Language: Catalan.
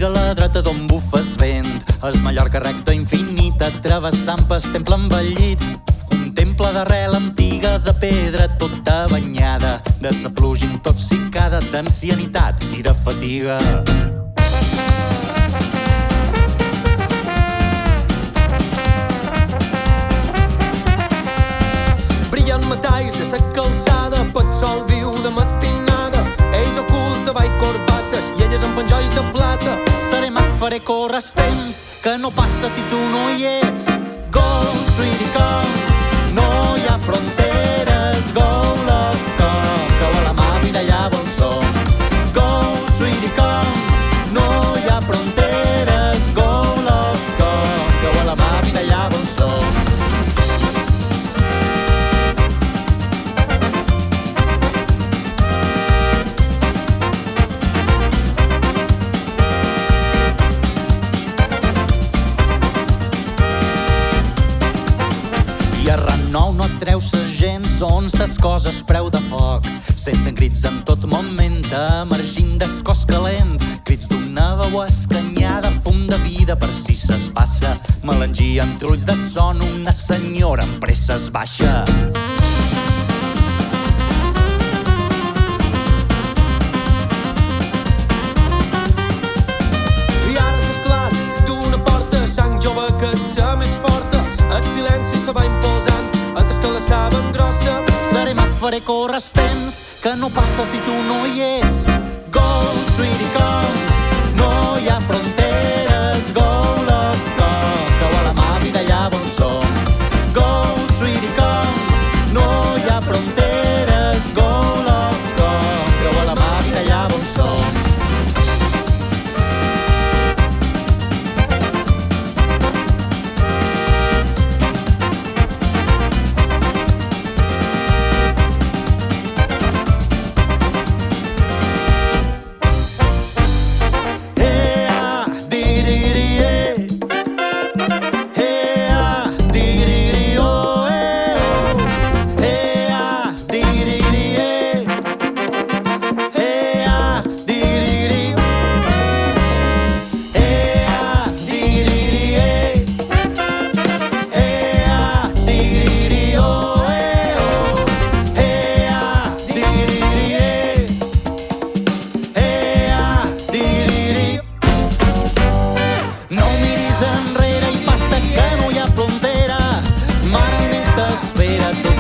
Mira la dreta d'on bufes vent, es Mallorca recta infinita, travessant pas temple envellit. Un temple d'arrel antiga, de pedra tota banyada, de sa pluja intoxicada, d'ancianitat i de fatiga. Brillen metalls de sa calçada, pel sol viu de matinada, ells ocults de ball corbates i elles amb penjolls de plata. Seré mag, faré córrer el temps, que no passa si tu no hi ets. Go, sweetie, come, no hi ha fronteres. Go, love, come, que a la mà vida ja vol som. Go, sweetie, come, no hi ha fronteres. Go, love, come, que a la mà vida ja vol som. I a Renou no et treu sa gent, són ses coses preu de foc. Senten crits en tot moment, emergint del cos calent. Crits d'una veu escanyada, fum de vida per si ses passa. Melangia entre ulls de son, una senyora amb presses baixa. I ara s'esclat d'una porta, sang jove que et sa més forta. El silenci se va imposant, antes que la saben grossa. Seré mag, faré córrer el temps, que no passa si tu no hi ets. Go, sweetie, come, no hi ha fronteres. Go, love, come, que a la mà vida ja vol som. Go, sweetie, come, no hi ha fronteres. Go, love, come, que a la mà vida ja vol som. No miris enrere i passa que no hi ha frontera. Mare més t'espera tu.